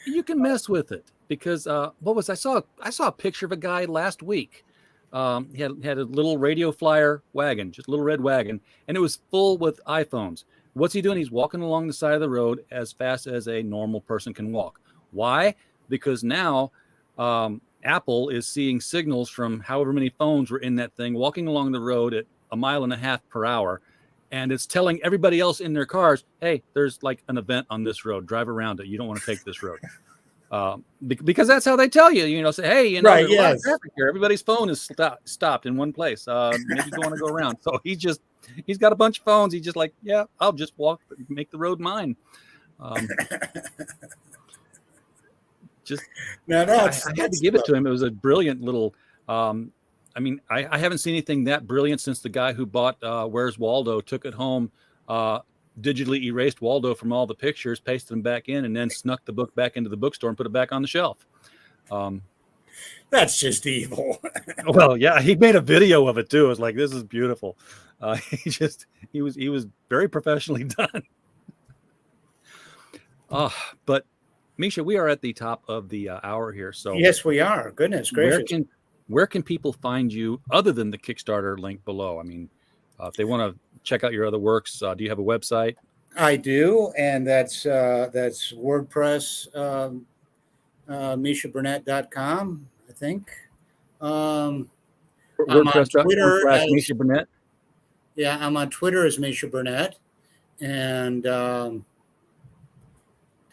You can mess with it because I saw a picture of a guy last week. He had a little radio flyer wagon, just a little red wagon, and it was full with iPhones. What's he doing? He's walking along the side of the road as fast as a normal person can walk. Why? Because now Apple is seeing signals from however many phones were in that thing walking along the road at 1.5 miles per hour. And it's telling everybody else in their cars, hey, there's like an event on this road. Drive around it. You don't want to take this road. Because that's how they tell you, say, hey, right, there's a lot of traffic here. Everybody's phone is stopped in one place. Maybe you want to go around. So he's got a bunch of phones. He's just like, yeah, I'll just walk, make the road mine. I had to give it to him. It was a brilliant little, I haven't seen anything that brilliant since the guy who bought Where's Waldo took it home, digitally erased Waldo from all the pictures, pasted them back in, and then snuck the book back into the bookstore and put it back on the shelf. That's just evil. Well, yeah, he made a video of it too. It was like, this is beautiful. He was very professionally done. But Misha, we are at the top of the hour here. So yes, we are. Goodness gracious. Where can people find you other than the Kickstarter link below? I mean, if they want to check out your other works, do you have a website? I do, and that's WordPress, MishaBurnett.com, I think. WordPress.com/Misha Misha Burnett. Yeah, I'm on Twitter as Misha Burnett, and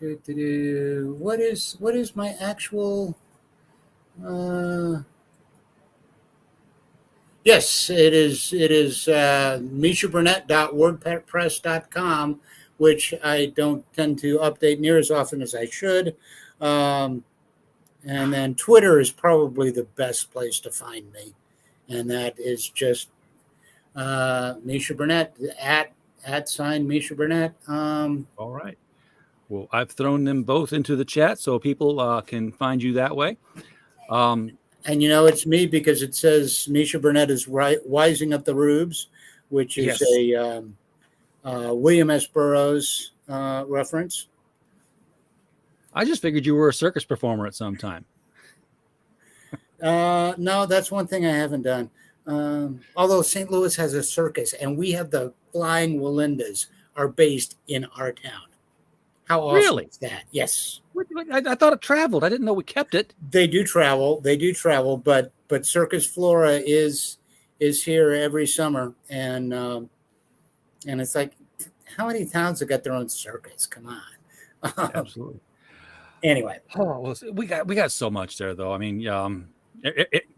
what is my actual? Yes, it is MishaBurnett.wordpress.com, which I don't tend to update near as often as I should. And then Twitter is probably the best place to find me. And that is just Misha Burnett, at Misha Burnett. All right. Well, I've thrown them both into the chat so people can find you that way. And it's me because it says Misha Burnett is Wising Up the Rubes, which is a William S. Burroughs reference. I just figured you were a circus performer at some time. No, that's one thing I haven't done. Although St. Louis has a circus, and we have the Flying Walindas are based in our town. How awesome is that? Yes. I thought it traveled. I didn't know we kept it. They do travel, but Circus Flora is here every summer, and it's like, how many towns have got their own circus? Come on. Absolutely. Anyway. Oh, well, we got so much there, though. I mean, and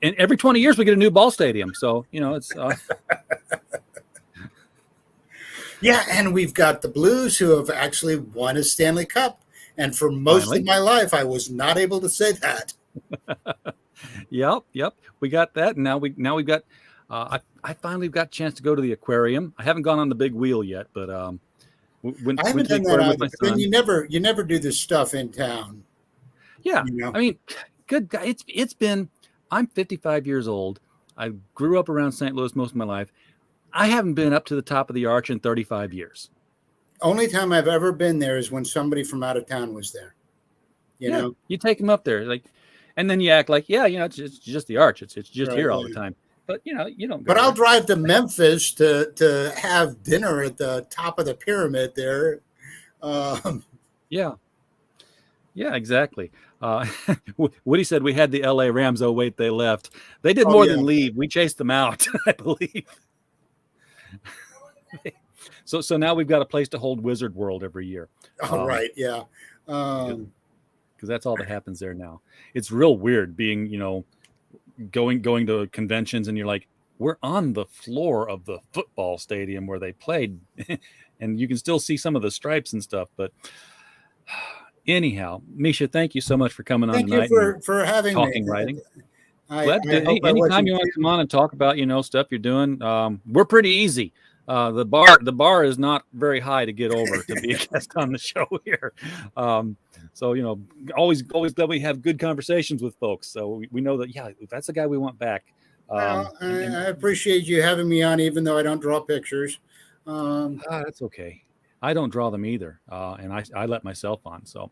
every 20 years we get a new ball stadium, so it's. Yeah, and we've got the Blues who have actually won a Stanley Cup. And for most of my life, I was not able to say that. Yep. We got that. And now we've got, I finally got a chance to go to the aquarium. I haven't gone on the big wheel yet, but I haven't done that either. Then you never do this stuff in town. Yeah. I mean, good guy. I'm 55 years old. I grew up around St. Louis most of my life. I haven't been up to the top of the arch in 35 years. Only time I've ever been there is when somebody from out of town was there. You know, you take them up there, and then you act like, it's just the arch. It's just here all the time. but you don't. But I'll drive to Memphis to have dinner at the top of the pyramid there. Yeah, exactly. Woody said we had the L.A. Rams. Oh wait, they left. They did more than leave. We chased them out, I believe. So now we've got a place to hold Wizard World every year. Right. Yeah. Because that's all that happens there now. It's real weird being, going to conventions and you're like, we're on the floor of the football stadium where they played, and you can still see some of the stripes and stuff. But anyhow, Misha, thank you so much for coming on tonight. Thank you for having talking me. Writing. Anytime Anytime you want to come on and talk about stuff you're doing, we're pretty easy. The bar is not very high to get over to be a guest on the show here. So always that we have good conversations with folks. So we know that that's the guy we want back. Well, I appreciate you having me on, even though I don't draw pictures. That's okay. I don't draw them either, and I let myself on. So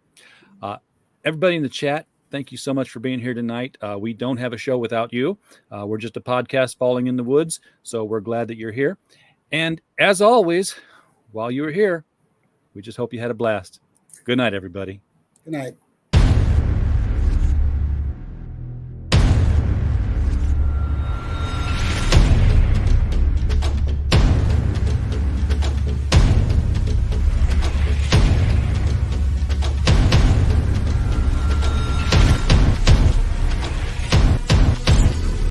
everybody in the chat, thank you so much for being here tonight. We don't have a show without you. We're just a podcast falling in the woods. So we're glad that you're here. And as always, while you were here, we just hope you had a blast. Good night, everybody. Good night.